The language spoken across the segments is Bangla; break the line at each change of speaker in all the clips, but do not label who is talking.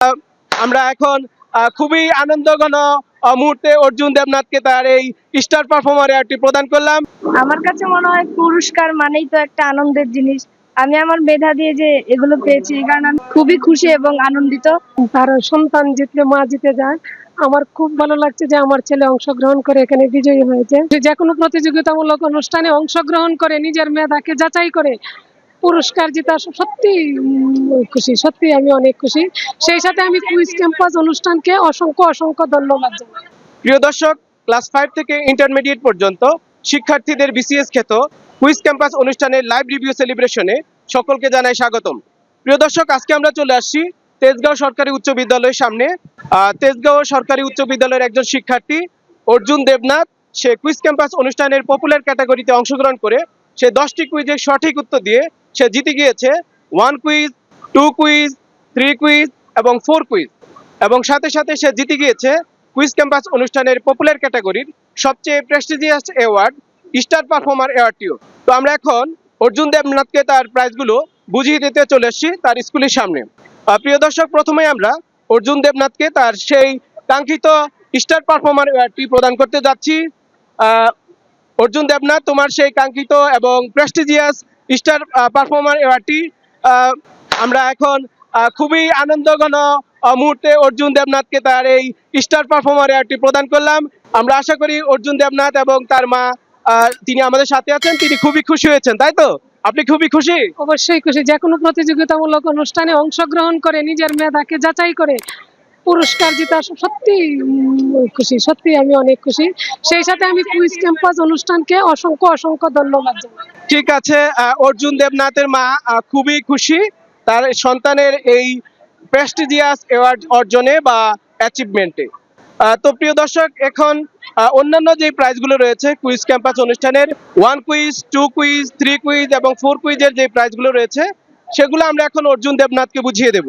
আমরা এখন খুবই আনন্দঘন মুহূর্তে অর্জুন দেবনাথকে তার এই স্টার পারফর্মার অ্যাওয়ার্ডটি প্রদান করলাম।
আমার কাছে মনে হয় পুরস্কার মানেই তো একটা আনন্দের জিনিস। আমি আমার মেধা দিয়ে যে এগুলো পেয়েছি, এই কারণে আমি খুবই খুশি এবং আনন্দিত।
তার সন্তান জিতলে মা জিতে যায়। আমার খুব ভালো লাগছে যে আমার ছেলে অংশগ্রহণ করে এখানে বিজয়ী হয়েছে। যে কোনো প্রতিযোগিতামূলক অনুষ্ঠানে অংশগ্রহণ করে নিজের মেধাকে যাচাই করে পুরস্কার জেতা সত্যি খুশি, সত্যি আমি অনেক খুশি। সেই সাথে আমি কুইজ ক্যাম্পাস অনুষ্ঠানকে অসংখ্য অসংখ্য ধন্যবাদ জানাই।
প্রিয় দর্শক, ক্লাস 5 থেকে ইন্টারমিডিয়েট পর্যন্ত শিক্ষার্থীদের বিসিএস খ্যাত কুইজ ক্যাম্পাস অনুষ্ঠানের লাইভ রিভিউ সেলিব্রেশনে সকলকে জানাই স্বাগতম। প্রিয় দর্শক, আজকে আমরা চলে আসছি তেজগাঁও সরকারি উচ্চ বিদ্যালয়ের সামনে। তেজগাঁও সরকারি উচ্চ বিদ্যালয়ের একজন শিক্ষার্থী অর্জুন দেবনাথ, সে কুইজ ক্যাম্পাস অনুষ্ঠানের পপুলার ক্যাটাগরিতে অংশগ্রহণ করে সে 10টি কুইজের সঠিক উত্তর দিয়ে সে জিতে গিয়েছে 1 কুইজ, 2 কুইজ, 3 কুইজ এবং 4 কুইজ, এবং সাথে সাথে সে জিতে গিয়েছে কুইজ ক্যাম্পাস অনুষ্ঠানের পপুলার ক্যাটাগরির সবচেয়ে প্রেস্টিজিয়াস অ্যাওয়ার্ড স্টার পারফর্মার অ্যাওয়ার্ডটিও। তো আমরা এখন অর্জুন দেবনাথকে তার প্রাইজগুলো বুঝিয়ে দিতে চলে এসেছি তার স্কুলের সামনে। প্রিয় দর্শক, প্রথমে আমরা অর্জুন দেবনাথকে তার সেই কাঙ্ক্ষিত স্টার পারফর্মার অ্যাওয়ার্ডটি প্রদান করতে যাচ্ছি। অর্জুন দেবনাথ, তোমার সেই কাঙ্ক্ষিত এবং প্রেস্টিজিয়াস স্টার পারফর্মার অ্যাওয়ার্ডটি আমরা এখন খুবই আনন্দঘন মুহূর্তে অর্জুন দেবনাথকে তার এই স্টার পারফর্মার অ্যাওয়ার্ডটি প্রদান করলাম। আমরা আশা করি অর্জুন দেবনাথ এবং তার মা তিনি আমাদের সাথে আছেন, তিনি খুবই খুশি হয়েছেন, তাই তো? আপনি খুবই খুশি?
অবশ্যই খুশি। যে কোনো প্রতিযোগিতামূলক অনুষ্ঠানে অংশগ্রহণ করে নিজের মেধাকে যাচাই করে পুরস্কার জেতা সত্যি খুশি, সত্যি আমি অনেক খুশি। সেই সাথে আমি কুইজ ক্যাম্পাস অনুষ্ঠানকে অসংখ্য অসংখ্য ধন্যবাদ জানাই।
ঠিক আছে, অর্জুন দেবনাথের মা খুবই খুশি তার সন্তানের এই প্রেস্টিজিয়াস অ্যাওয়ার্ড অর্জনে বা অ্যাচিভমেন্টে। তো প্রিয় দর্শক, এখন অন্যান্য যে প্রাইজগুলো রয়েছে কুইজ ক্যাম্পাস অনুষ্ঠানের 1 কুইজ, 2 কুইজ, 3 কুইজ এবং 4 কুইজের যে প্রাইজগুলো রয়েছে সেগুলো আমরা এখন অর্জুন দেবনাথকে বুঝিয়ে দেব।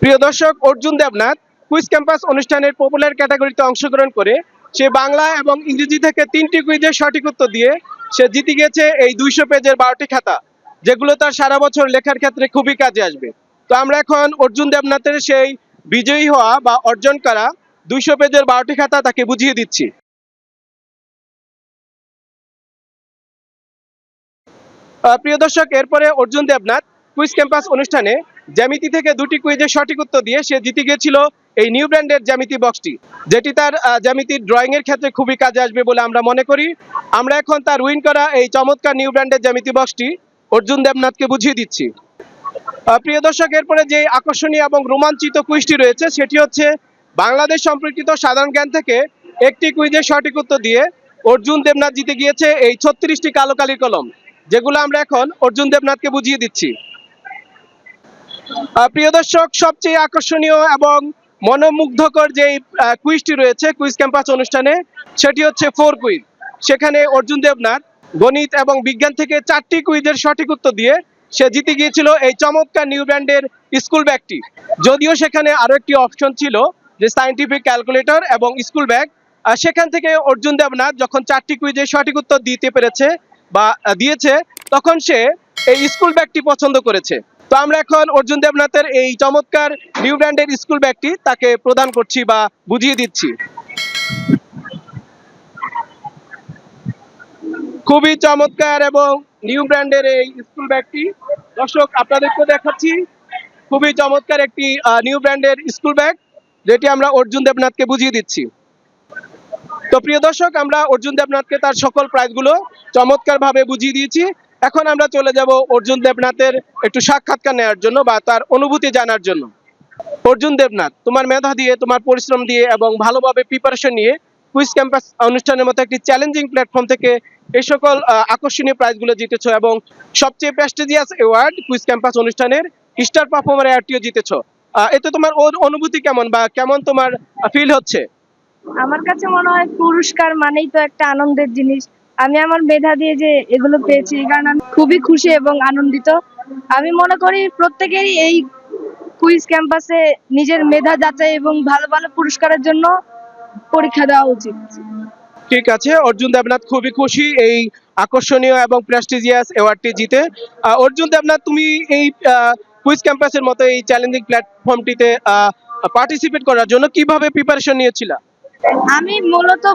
প্রিয় দর্শক, অর্জুন দেবনাথ কুইজ ক্যাম্পাস অনুষ্ঠানের পপুলার ক্যাটাগরিতে অংশগ্রহণ করে সে বাংলা এবং ইংরেজি থেকে 3টি কুইজের সঠিক উত্তর দিয়ে সে জিতে গিয়েছে এই 200 পেজের 12টি খাতা, যেগুলো তার সারা বছর লেখার ক্ষেত্রে খুবই কাজে আসবে। তো আমরা এখন অর্জুন দেবনাথের সেই বিজয়ী হওয়া বা অর্জন করা 200 পেজের 12টি খাতা তাকে বুঝিয়ে দিচ্ছি। প্রিয় দর্শক, এরপরে অর্জুন দেবনাথ কুইজ ক্যাম্পাস অনুষ্ঠানে জ্যামিতি থেকে 2টি কুইজের সঠিক উত্তর দিয়ে সে জিতে গিয়েছিল এই নিউ ব্র্যান্ডের জ্যামিতি বক্সটি, যেটি তার জ্যামিতির ড্রয়িং এর ক্ষেত্রে খুবই কাজে আসবে বলে আমরা মনে করি। আমরা এখন তার উইন করা এই চমৎকার নিউ ব্র্যান্ডের জ্যামিতি বক্সটি অর্জুন দেবনাথকে বুঝিয়ে দিচ্ছি। প্রিয় দর্শক, এরপরে যে আকর্ষণীয় এবং রোমাঞ্চিত কুইজটি রয়েছে সেটি হচ্ছে বাংলাদেশ সম্পর্কিত সাধারণ জ্ঞান থেকে একটি কুইজের সঠিক উত্তর দিয়ে অর্জুন দেবনাথ জিতে গিয়েছে এই 36টি কালো কালির কলম, যেগুলো আমরা এখন অর্জুন দেবনাথকে বুঝিয়ে দিচ্ছি। প্রিয় দর্শক, সবচেয়ে আকর্ষণীয় এবং মনোমুগ্ধকর যে কুইজটি রয়েছে কুইজ ক্যাম্পাস অনুষ্ঠানে সেটি হচ্ছে 4 কুইজ। সেখানে অর্জুন দেবনাথ গণিত এবং বিজ্ঞান থেকে 4টি কুইজের সঠিক উত্তর দিয়ে সে জিতে গিয়েছিল এই চমৎকার নিউ ব্র্যান্ডের স্কুল ব্যাগটি। যদিও সেখানে আরো একটি অপশন ছিল যে সায়েন্টিফিক ক্যালকুলেটর এবং স্কুল ব্যাগ, সেখান থেকে অর্জুন দেবনাথ যখন 4টি কুইজের সঠিক উত্তর দিতে পেরেছে বা দিয়েছে তখন সে এই স্কুল ব্যাগটি পছন্দ করেছে। তো আমরা এখন অর্জুন দেবনাথের এই চমৎকার নিউ ব্র্যান্ডের স্কুল ব্যাগটি তাকে প্রদান করছি বা বুঝিয়ে দিচ্ছি। খুবই চমৎকার এবং নিউ ব্র্যান্ডের এই স্কুল ব্যাগটি দর্শক আপনাদেরকে দেখাচ্ছি। খুবই চমৎকার একটি নিউ ব্র্যান্ডের স্কুল ব্যাগ, যেটি আমরা অর্জুন দেবনাথকে বুঝিয়ে দিচ্ছি। তো প্রিয় দর্শক, আমরা অর্জুন দেবনাথকে তার সকল প্রাইজগুলো চমৎকার ভাবে বুঝিয়ে দিয়েছি। এখন আমরা চলে যাব অর্জুন দেবনাথের একটু সাক্ষাৎকার নেওয়ার জন্য বা তার অনুভূতি জানার জন্য। অর্জুন দেবনাথ, তোমার মেধা দিয়ে, তোমার পরিশ্রম দিয়ে এবং ভালোভাবে প্রিপারেশন নিয়ে কুইজ ক্যাম্পাস অনুষ্ঠানের মতো একটি চ্যালেঞ্জিং প্ল্যাটফর্ম থেকে এই সকল আকর্ষণীয় প্রাইজগুলো জিতেছো এবং সবচেয়ে প্রেস্টিজিয়াস অ্যাওয়ার্ড কুইজ ক্যাম্পাস অনুষ্ঠানের স্টার পারফর্মার অ্যাওয়ার্ডটিও জিতেছো। এতে তোমার অনুভূতি কেমন বা কেমন তোমার ফিল হচ্ছে?
আমার কাছে মনে হয় পুরস্কার মানেই তো একটা আনন্দের জিনিস। আমি আমার মেধা দিয়ে যে এগুলো পেয়েছি, এই কারণে আমি খুবই খুশি এবং আনন্দিত। আমি মনে করি প্রত্যেকেরই এই কুইজ ক্যাম্পাসে নিজের মেধা যাচাই এবং ভালো ভালো পুরস্কারের জন্য পরীক্ষা দেওয়া উচিত।
ঠিক আছে, অর্জুন দেবনাথ খুবই খুশি এই আকর্ষণীয় এবং প্রেস্টিজিয়াস অ্যাওয়ার্ডটি জিতে। অর্জুন দেবনাথ, তুমি এই কুইজ ক্যাম্পাসের মতো এই চ্যালেঞ্জিং প্ল্যাটফর্মটিতে পার্টিসিপেট করার জন্য কিভাবে প্রিপারেশন নিয়েছিলা?
আমি মূলত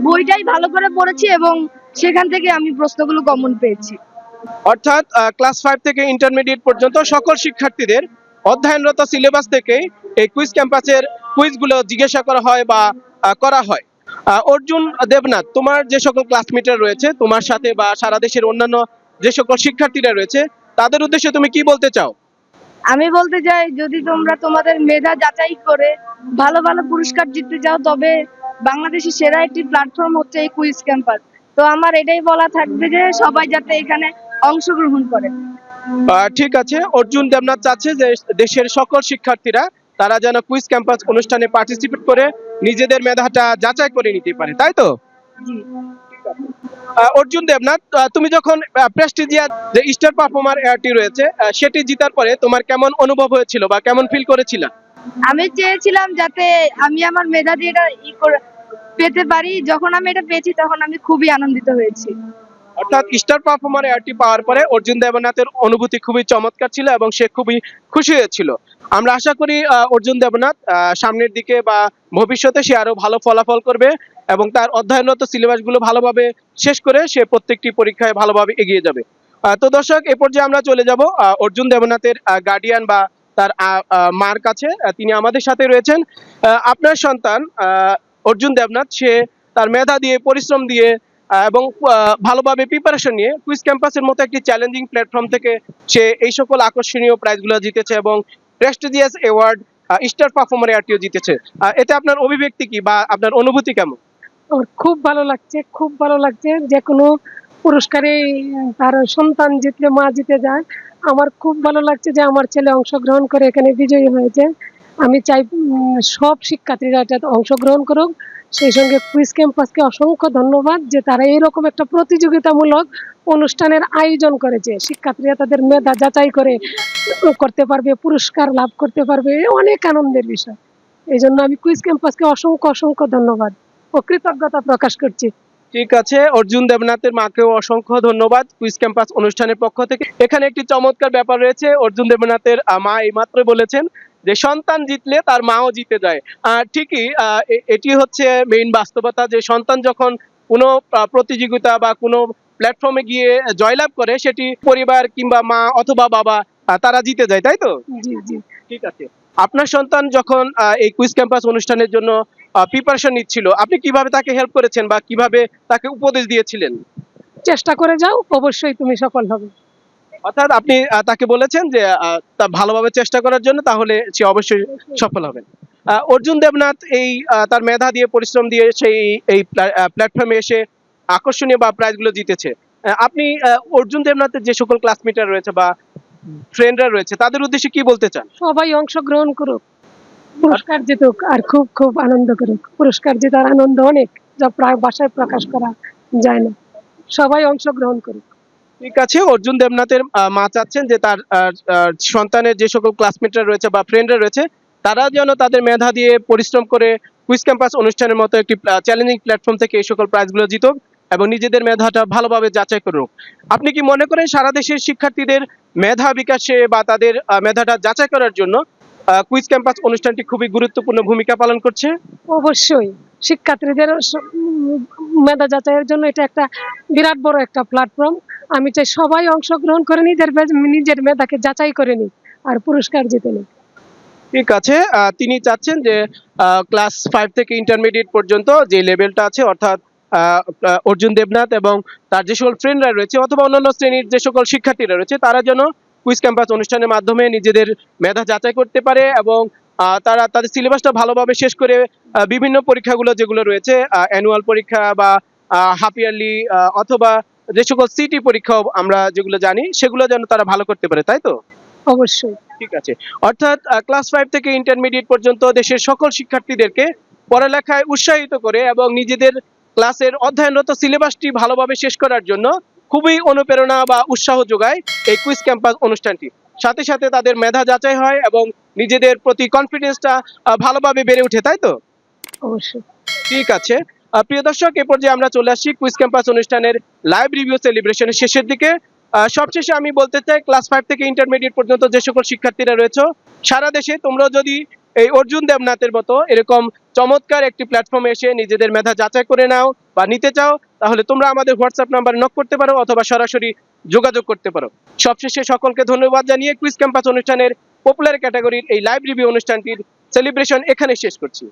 বইটাই ভালো করে পড়েছি এবং সেখান থেকে আমি প্রশ্নগুলো কমন পেয়েছি।
অর্থাৎ ক্লাস 5 থেকে ইন্টারমিডিয়েট পর্যন্ত সকল শিক্ষার্থীদের অধ্যয়নরত সিলেবাস থেকেই এই কুইজ ক্যাম্পাসের কুইজগুলো জিজ্ঞাসা করা হয় বা করা হয়। অর্জুন দেবনাথ, তোমার যে সকল ক্লাসমেটরা রয়েছে তোমার সাথে বা সারা দেশের অন্যান্য যে সকল শিক্ষার্থীরা রয়েছে তাদের উদ্দেশ্যে তুমি কি বলতে চাও?
আমি বলতে চাই, যদি তোমরা তোমাদের মেধা যাচাই করে ভালো ভালো পুরস্কার জিততে চাও, তবে বাংলাদেশের সেরা একটি প্ল্যাটফর্ম হচ্ছে এই কুইজ ক্যাম্পাস। তো আমার এটাই বলা থাকবে যে সবাই যাতে এখানে অংশগ্রহণ করে।
ঠিক আছে, অর্জুন দেবনাথ চাচ্ছে যে দেশের সকল শিক্ষার্থীরা তারা যেন কুইজ ক্যাম্পাস অনুষ্ঠানে পার্টিসিপেট করে নিজেদের মেধাটা যাচাই করে নিতে পারে, তাই তো?
জি।
অর্জুন দেবনাথ, তুমি যখন প্রেস্টিজিয়াস যে স্টার পারফর্মার অ্যাওয়ার্ডটি রয়েছে সেটি জেতার পরে তোমার কেমন অনুভব হয়েছিল বা কেমন ফিল করেছিল?
আমি চেয়েছিলাম যাতে আমি আমার মেধা দিয়ে এটা পেতে পারি। যখন আমি এটা পেয়েছি তখন আমি খুবই আনন্দিত হয়েছি।
অর্থাৎ স্টার পারফর্মার অ্যাওয়ার্ডটি পাওয়ার পরে অর্জুন দেবনাথের অনুভূতি খুবই চমৎকার ছিল এবং সে খুবই খুশি হয়েছিল। আমরা আশা করি অর্জুন দেবনাথ সামনের দিকে বা ভবিষ্যতে সে আরো ভালো ফলাফল করবে এবং তার অধ্যয়নরত সিলেবাসগুলো ভালোভাবে শেষ করে সে প্রত্যেকটি পরীক্ষায় ভালোভাবে এগিয়ে যাবে। তো দর্শক, এ পর্যায়ে আমরা চলে যাব অর্জুন দেবনাথের গার্ডিয়ান বা তার মার কাছে। তিনি আমাদের সাথে রয়েছেন। আপনার সন্তান অর্জুন দেবনাথ, সে তার মেধা দিয়ে, পরিশ্রম দিয়ে এবং ভালোভাবে প্রিপারেশন নিয়ে কুইজ ক্যাম্পাসের মতো একটি চ্যালেঞ্জিং প্ল্যাটফর্ম থেকে সে এই সকল আকর্ষণীয় প্রাইজগুলো জিতেছে এবং প্রেস্টিজিয়াস অ্যাওয়ার্ড স্টার পারফর্মার অ্যাওয়ার্ডটিও জিতেছে। এতে আপনার অভিব্যক্তি কি বা আপনার অনুভূতি কেমন?
আমার খুব ভালো লাগছে, খুব ভালো লাগছে। যে কোনো পুরস্কারে তার সন্তান জিতলে মা জিতে যায়। আমার খুব ভালো লাগছে যে আমার ছেলে অংশগ্রহণ করে এখানে বিজয়ী হয়েছে। আমি চাই সব শিক্ষার্থীরা এটাতে অংশগ্রহণ করুক। সেই সঙ্গে কুইজ ক্যাম্পাসকে অসংখ্য ধন্যবাদ যে তারা এইরকম একটা প্রতিযোগিতামূলক অনুষ্ঠানের আয়োজন করেছে। শিক্ষার্থীরা তাদের মেধা যাচাই করে করতে পারবে, পুরস্কার লাভ করতে পারবে, অনেক আনন্দের বিষয়। এই জন্য আমি কুইজ ক্যাম্পাসকে অসংখ্য অসংখ্য ধন্যবাদ ও কৃতজ্ঞতা প্রকাশ করছি।
ঠিক আছে, অর্জুন দেবনাথের মাকেও অসংখ্য ধন্যবাদ কুইজ ক্যাম্পাস অনুষ্ঠানের পক্ষ থেকে। এখানে একটি চমৎকার ব্যাপার রয়েছে। অর্জুন দেবনাথের মা এইমাত্র বলেছেন যে সন্তান জিতলে তার মাও জিতে যায়। ঠিকই, এটি হচ্ছে মেইন বাস্তবতা যে সন্তান যখন কোনো প্রতিযোগিতা বা কোনো প্ল্যাটফর্মে গিয়ে জয়লাভ করে সেটি পরিবার কিংবা মা অথবা বাবা তারা জিতে যায়, তাই তো?
জি জি।
ঠিক আছে, আপনার সন্তান যখন এই কুইজ ক্যাম্পাস অনুষ্ঠানের জন্য প্রিপারেশন নিচ্ছিল, আপনি কিভাবে তাকে হেল্প করেছেন বা কিভাবে তাকে উপদেশ দিয়েছিলেন?
চেষ্টা করে যাও, অবশ্যই তুমি সফল হবে।
অর্থাৎ আপনি তাকে বলেছেন যে তা ভালোভাবে চেষ্টা করার জন্য, তাহলে সে অবশ্যই সফল হবেন। অর্জুন দেবনাথ এই তার মেধা দিয়ে, পরিশ্রম দিয়ে সেই এই প্ল্যাটফর্মে এসে আকর্ষণীয় বা প্রাইজগুলো জিতেছে। আপনি অর্জুন দেবনাথের যে সকল ক্লাসমেটরা রয়েছে বা ফ্রেন্ডরা রয়েছে তাদের উদ্দেশ্যে কি বলতে চান?
সবাই অংশগ্রহণ করুক, পুরস্কার জিতুক আর খুব খুব আনন্দ করুক। পুরস্কার জেতার আনন্দ অনেক, যা প্রায় ভাষায় প্রকাশ করা যায় না। সবাই অংশগ্রহণ করুক।
ঠিক আছে, অর্জুন দেবনাথের মা চাচ্ছেন যে তার সন্তানের যে সকল ক্লাসমেটরা রয়েছে বা ফ্রেন্ডরা রয়েছে তারা যেন তাদের মেধা দিয়ে, পরিশ্রম করে কুইজ ক্যাম্পাস অনুষ্ঠানের মতো একটি চ্যালেঞ্জিং প্ল্যাটফর্ম থেকে এই সকল প্রাইজগুলো জিতুক এবং নিজেদের মেধাটা ভালোভাবে যাচাই করুক। আপনি কি মনে করেন সারা দেশের শিক্ষার্থীদের মেধা বিকাশে বা তাদের মেধাটা যাচাই করার জন্য কুইজ ক্যাম্পাস অনুষ্ঠানটি খুবই গুরুত্বপূর্ণ ভূমিকা পালন করছে?
অবশ্যই শিক্ষার্থীদের মেধা যাচাইয়ের জন্য এটা একটা বিরাট বড় একটা প্ল্যাটফর্ম। আমি চাই সবাই অংশগ্রহণ করে নিজের মেধাকে যাচাই করে নিক আর পুরস্কার জিতে নিক।
ঠিক আছে, তিনি চাচ্ছেন যে ক্লাস 5 থেকে ইন্টারমিডিয়েট পর্যন্ত যে লেভেলটা আছে, অর্থাৎ অর্জুন দেবনাথ এবং তার যে সকল ফ্রেন্ডরা রয়েছে অথবা অন্যান্য শ্রেণীর যে সকল শিক্ষার্থীরা রয়েছে তারা যেন কুইজ ক্যাম্পাস অনুষ্ঠানের মাধ্যমে নিজেদের মেধা যাচাই করতে পারে এবং তারা তাদের সিলেবাসটা ভালোভাবে শেষ করে বিভিন্ন পরীক্ষাগুলো যেগুলো রয়েছে, অ্যানুয়াল পরীক্ষা বা হাফ ইয়ারলি অথবা যে সকল সিটি পরীক্ষা আমরা যেগুলো জানি সেগুলো যেন তারা ভালো করতে পারে, তাই তো?
অবশ্যই।
ঠিক আছে, অর্থাৎ ক্লাস 5 থেকে ইন্টারমিডিয়েট পর্যন্ত দেশের সকল শিক্ষার্থীদেরকে পড়ালেখায় উৎসাহিত করে এবং নিজেদের ক্লাসের অধ্যয়নরত সিলেবাসটি ভালোভাবে শেষ করার জন্য খুবই অনুপ্রেরণা বা উৎসাহ যোগায় এই কুইজ ক্যাম্পাস অনুষ্ঠানটি। সাথে সাথে তাদের মেধা যাচাই হয় এবং নিজেদের প্রতি কনফিডেন্সটা ভালোভাবে বেড়ে ওঠে, তাই তো?
অবশ্যই।
ঠিক আছে, প্রিয় দর্শক, এ পর্যায়ে আমরা চলে আসছি কুইজ ক্যাম্পাস অনুষ্ঠানের লাইভ রিভিউ সেলিব্রেশনের শেষের দিকে। সবশেষে আমি বলতে চাই, ক্লাস 5 থেকে ইন্টারমিডিয়েট পর্যন্ত যে সকল শিক্ষার্থীরা রয়েছে সারা দেশে, তোমরা যদি এই অর্জুন দেবনাথের মতো এরকম চমৎকার একটি প্ল্যাটফর্মে এসে নিজেদের মেধা যাচাই করে নাও বা নিতে চাও, তাহলে তোমরা আমাদের হোয়াটসঅ্যাপ নাম্বার নক করতে পারো অথবা সরাসরি যোগাযোগ করতে পারো। সবশেষে সকলকে ধন্যবাদ জানিয়ে কুইজ ক্যাম্পাস অনুষ্ঠানের পপুলার ক্যাটাগরির এই লাইভ রিভিউ অনুষ্ঠানটির সেলিব্রেশন এখানে শেষ করছি।